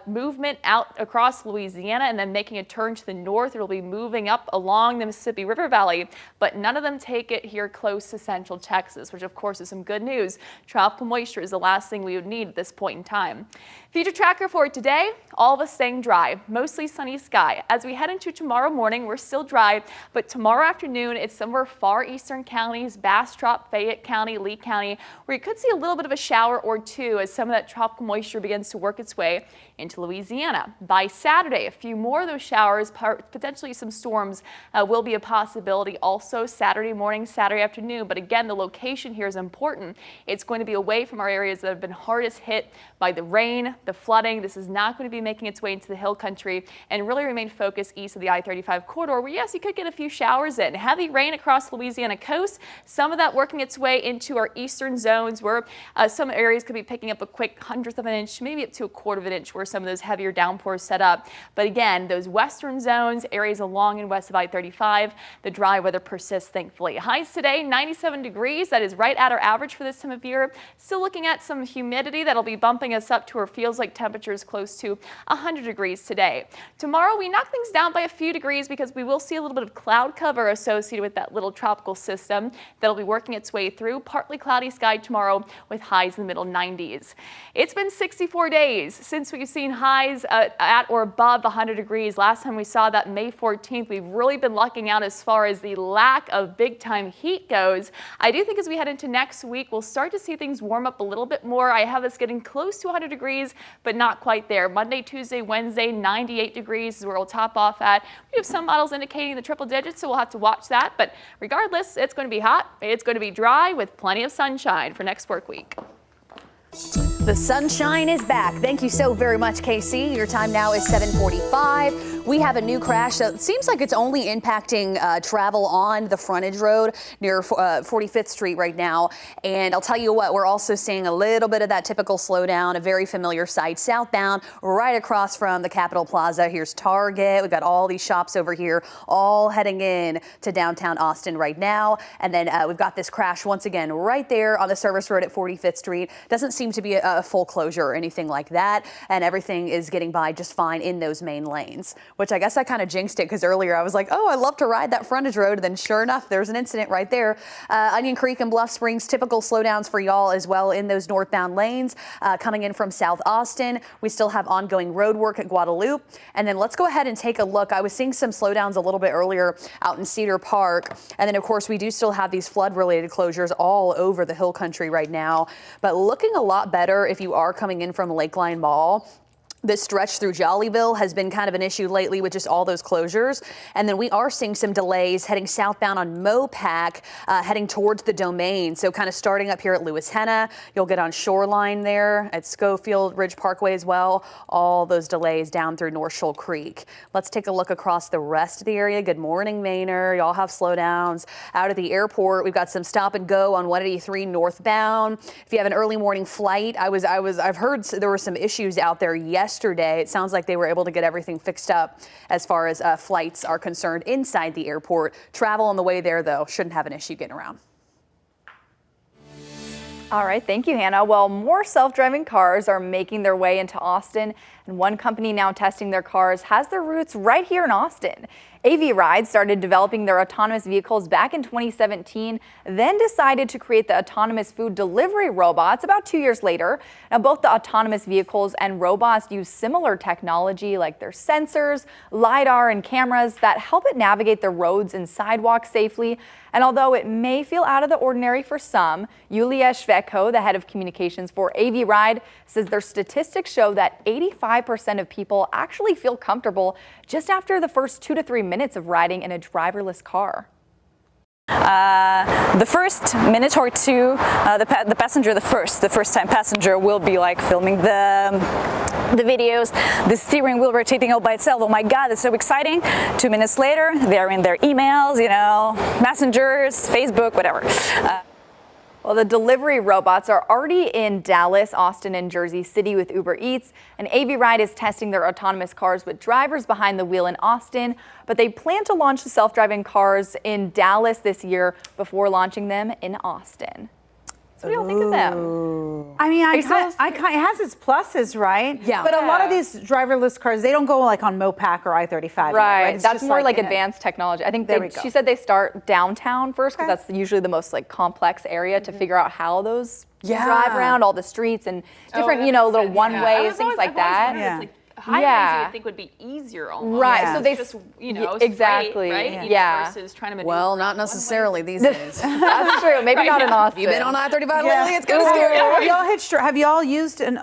movement out across Louisiana and then making a turn to the north. It'll be moving up along the Mississippi River Valley, but none of them take it here close to Central Texas, which of course is some good news. Tropical moisture is the last thing we would need at this point in time. Future tracker for today, all of us staying dry, mostly sunny sky. As we head into tomorrow morning, we're still dry, but tomorrow afternoon, it's some of our far eastern counties, Bastrop, Fayette County, Lee County, where you could see a little bit of a shower or two as some of that tropical moisture begins to work its way into Louisiana. By Saturday, a few more of those showers, potentially some storms, will be a possibility also Saturday morning, Saturday afternoon. But again, the location here is important. It's going to be away from our areas that have been hardest hit by the rain, the flooding. This is not going to be making its way into the hill country and really remain focused east of the I-35 corridor, where yes, you could get a few showers in. Heavy rain across Louisiana coast, some of that working its way into our eastern zones where some areas could be picking up a quick 1/10 of an inch, maybe up to a 1/4 of an inch where some of those heavier downpours set up. But again, those western zones, areas along and west of I-35, the dry weather persists, thankfully. Highs today, 97 degrees. That is right at our average for this time of year. Still looking at some humidity that'll be bumping us up to our feels like temperatures close to 100 degrees today. Tomorrow, we knock things down by a few degrees because we will see a little bit of cloud cover associated with that little tropical system that'll be working its way through. Partly cloudy sky tomorrow with highs in the middle 90s. It's been 64 days since we've seen highs at or above 100 degrees. Last time we saw that May 14th, we've really been lucking out as far as the lack of big time heat goes. I do think as we head into next week, we'll start to see things warm up a little bit more. I have us getting close to 100 degrees, but not quite there. Monday, Tuesday, Wednesday, 98 degrees is where we'll top off at. We have some models indicating the triple digits, so we'll have to watch that. But regardless, it's going to be hot. It's going to be dry with plenty of sunshine for next work week. The sunshine is back. Thank you so very much, Casey. Your time now is 7:45. We have a new crash that seems like it's only impacting travel on the frontage road near 45th Street right now. And I'll tell you what, we're also seeing a little bit of that typical slowdown, a very familiar sight southbound right across from the Capitol Plaza. Here's Target. We've got all these shops over here all heading in to downtown Austin right now. And then we've got this crash once again right there on the service road at 45th Street. Doesn't seem to be a full closure or anything like that. And everything is getting by just fine in those main lanes, which I guess I kind of jinxed it because earlier I was like, oh, I love to ride that frontage road. And then sure enough, there's an incident right there. Onion Creek and Bluff Springs, typical slowdowns for y'all as well in those northbound lanes. Coming in from South Austin, we still have ongoing road work at Guadalupe. And then let's go ahead and take a look. I was seeing some slowdowns a little bit earlier out in Cedar Park. And then of course, we do still have these flood related closures all over the hill country right now, but looking a lot better if you are coming in from Lakeline Mall. This stretch through Jollyville has been kind of an issue lately with just all those closures. And then we are seeing some delays heading southbound on Mopac, heading towards the Domain. So kind of starting up here at Lewis Henna, you'll get on Shoreline there at Schofield Ridge Parkway as well. All those delays down through North Shoal Creek. Let's take a look across the rest of the area. Good morning, Manor. Y'all have slowdowns. Out of the airport, we've got some stop and go on 183 northbound. If you have an early morning flight, I've heard there were some issues out there yesterday. It sounds like they were able to get everything fixed up as far as flights are concerned inside the airport. Travel on the way there, though, shouldn't have an issue getting around. All right, thank you, Hannah. Well, more self-driving cars are making their way into Austin And one company now testing their cars has their roots right here in Austin. AV Ride started developing their autonomous vehicles back in 2017, then decided to create the autonomous food delivery robots about 2 years later. Now, both the autonomous vehicles and robots use similar technology like their sensors, LiDAR, and cameras that help it navigate the roads and sidewalks safely. And although it may feel out of the ordinary for some, Yulia Shveko, the head of communications for AV Ride, says their statistics show that 85% of people actually feel comfortable just after the first 2 to 3 minutes of riding in a driverless car. The first minute or two, the passenger, the first time passenger will be like filming the videos, the steering wheel rotating all by itself. Oh my God, it's so exciting. 2 minutes later, they're in their emails, messengers, Facebook, whatever. Well, the delivery robots are already in Dallas, Austin, and Jersey City with Uber Eats, and AV Ride is testing their autonomous cars with drivers behind the wheel in Austin, but they plan to launch the self-driving cars in Dallas this year before launching them in Austin. So what do y'all think of them? I mean, it has its pluses, right? Yeah. But a lot of these driverless cars, they don't go like on Mopac or I-35. Right. It's That's just more like advanced technology. I think she said they start downtown first because that's usually the most like complex area to figure out how those drive around all the streets and different, little one-ways, things like that. Highways you would think would be easier almost. Right. So they just, exactly. Straight, right? Yeah. Versus trying to well, not necessarily these days. That's true. Maybe not in Austin. You've been on I-35 lately? It's kind of scary. Have y'all used a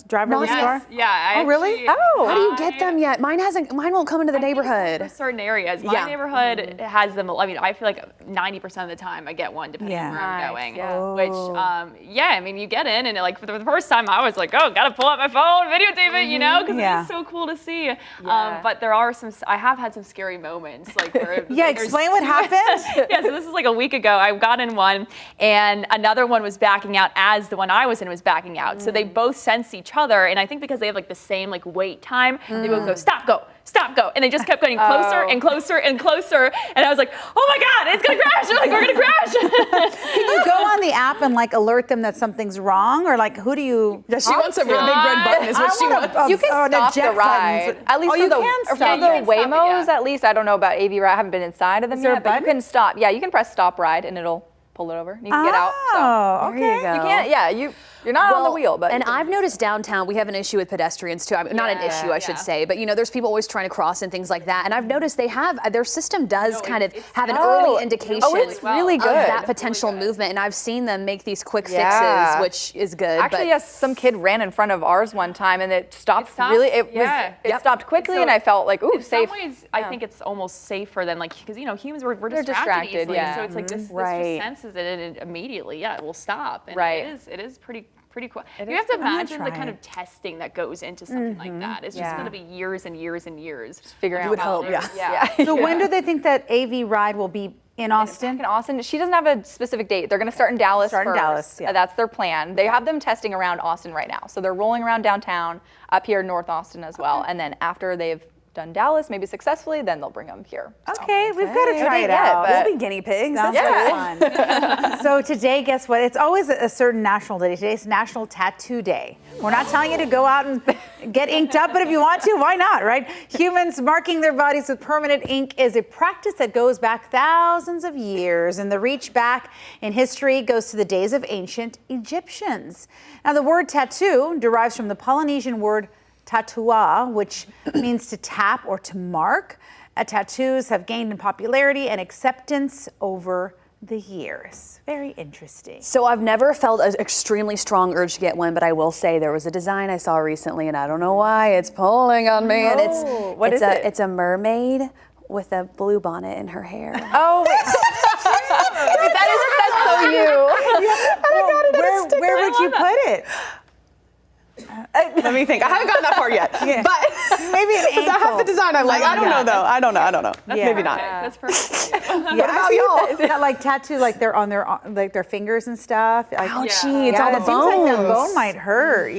driverless car? Yeah. Really? How do you get them yet? Mine won't come into the neighborhood. For certain areas. My neighborhood has them. I mean, I feel like 90% of the time I get one depending on where I'm going. Yeah. Which, I mean, you get in and like for the first time I was like, oh, gotta pull out my phone, videotape it, because it's so cool to see. But there are I have had some scary moments. Like where explain what happened. So this is like a week ago. I got in one and another one was backing out as the one I was in was backing out. So they both sense each other. And I think because they have like the same like wait time, they both go, stop, go. Stop, go. And they just kept getting closer and closer and closer. And I was like, oh my God, it's gonna crash. They're like, we're gonna crash. Can you go on the app and like alert them that something's wrong? Or like, who do you? Yeah, she wants a really big red button is what she wants. You can stop the ride. At least for the Waymos, at least. I don't know about AV Ride. I haven't been inside of them yet, but you can stop. Yeah, you can press stop ride and it'll pull it over. You can get out. Oh, okay. There you go. You can't, you're not on the wheel, but. And I've noticed downtown we have an issue with pedestrians too. I mean, not an issue, I should say, but there's people always trying to cross and things like that. And I've noticed their system does kind of have an early indication it's really good. of that potential movement. And I've seen them make these quick fixes, which is good. Actually, yes, some kid ran in front of ours one time and it stopped it stopped quickly and I felt like, ooh, safe. In some ways, I think it's almost safer than like, because humans, we're distracted easily. So it's like this just senses it and immediately, it will stop. And it is pretty cool. You have to imagine the kind of testing that goes into something like that. It's just going to be years and years and years. Just figuring out. You would hope, So when do they think that AV Ride will be in Austin? In Austin. She doesn't have a specific date. They're going to start in Dallas first. That's their plan. They have them testing around Austin right now. So they're rolling around downtown, up here in North Austin as well. And then after they've done Dallas, maybe successfully, then they'll bring them here. Okay, we've got to try it out. We'll be guinea pigs. That's fun. So today, guess what? It's always a certain national day. Today's National Tattoo Day. We're not telling you to go out and get inked up, but if you want to, why not, right? Humans marking their bodies with permanent ink is a practice that goes back thousands of years, and the reach back in history goes to the days of ancient Egyptians. Now, the word tattoo derives from the Polynesian word tatua, which means to tap or to mark. Tattoos have gained in popularity and acceptance over the years. Very interesting. So I've never felt an extremely strong urge to get one, but I will say there was a design I saw recently, and I don't know why it's pulling on me. And it's a mermaid with a blue bonnet in her hair. Oh, that's so you. Where would you put it? Let me think. I haven't gotten that far yet. But maybe an ankle. I have the design I like. I don't know though. I don't know. Maybe not. That's perfect. What about y'all? Got like tattoo like they're on their fingers and stuff. Like, ouchie, it's all the bones. Seems like the bone might hurt,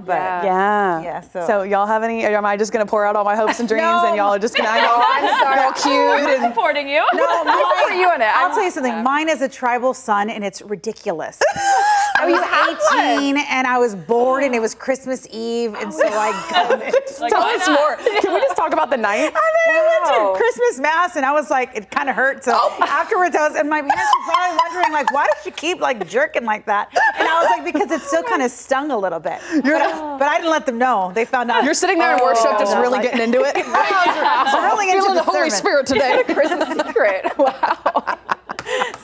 but So y'all have any? Or am I just gonna pour out all my hopes and dreams and y'all are just gonna all cute I'm supporting you. I support you in it. I'll tell you something. Mine is a tribal sun and it's ridiculous. I was 18 and I was bored and it was Christmas Eve Eve, and so I Tell us more. Can we just talk about the night? And then I went to Christmas Mass, and I was like, it kind of hurt. So afterwards, and my parents were probably wondering, like, why does she keep like jerking like that? And I was like, because it still kind of stung a little bit. But I didn't let them know. They found out. You're sitting there in worship, just really getting into it. Really into Feeling the Holy sermon. Spirit today. Christmas secret. Wow.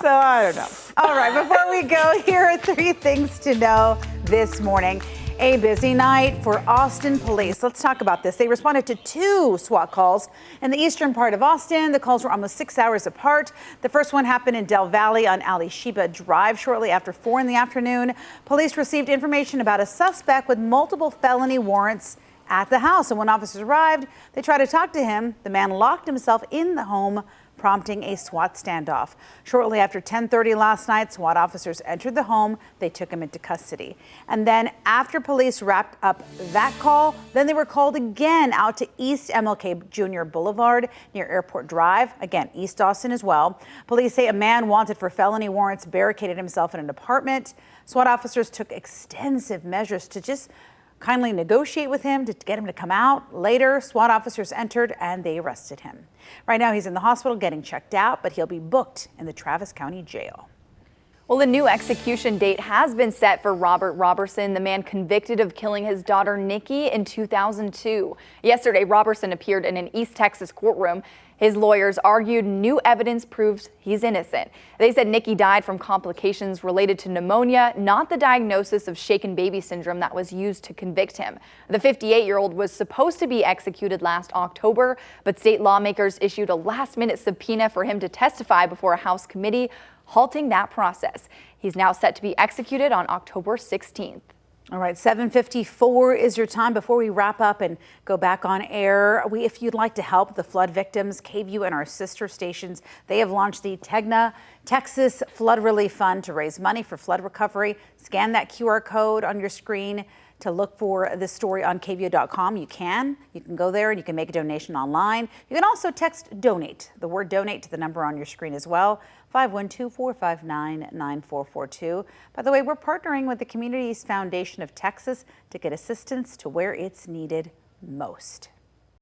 So I don't know. All right, before we go, here are 3 things to know this morning. A busy night for Austin police. Let's talk about this. They responded to 2 SWAT calls in the eastern part of Austin. The calls were almost 6 hours apart. The first one happened in Del Valle on Ali Sheba Drive shortly after 4 in the afternoon. Police received information about a suspect with multiple felony warrants at the house. And when officers arrived, they tried to talk to him. The man locked himself in the home, prompting a SWAT standoff. Shortly after 10:30 last night, SWAT officers entered the home. They took him into custody. And then after police wrapped up that call, then they were called again out to East MLK Jr. Boulevard near Airport Drive, again, East Austin as well. Police say a man wanted for felony warrants barricaded himself in an apartment. SWAT officers took extensive measures to just kindly negotiate with him to get him to come out. Later, SWAT officers entered and they arrested him. Right now, he's in the hospital getting checked out, but he'll be booked in the Travis County Jail. Well, a new execution date has been set for Robert Robertson, the man convicted of killing his daughter Nikki in 2002. Yesterday, Robertson appeared in an East Texas courtroom. His lawyers argued new evidence proves he's innocent. They said Nikki died from complications related to pneumonia, not the diagnosis of shaken baby syndrome that was used to convict him. The 58-year-old was supposed to be executed last October, but state lawmakers issued a last-minute subpoena for him to testify before a House committee, halting that process. He's now set to be executed on October 16th. All right, 7:54 is your time before we wrap up and go back on air. If you'd like to help the flood victims, KVUE and our sister stations, they have launched the TEGNA Texas Flood Relief Fund to raise money for flood recovery. Scan that QR code on your screen to look for this story on KVUE.com. You can go there and you can make a donation online. You can also text donate, the word donate, to the number on your screen as well, 512-459-9442. By the way, we're partnering with the Communities Foundation of Texas to get assistance to where it's needed most.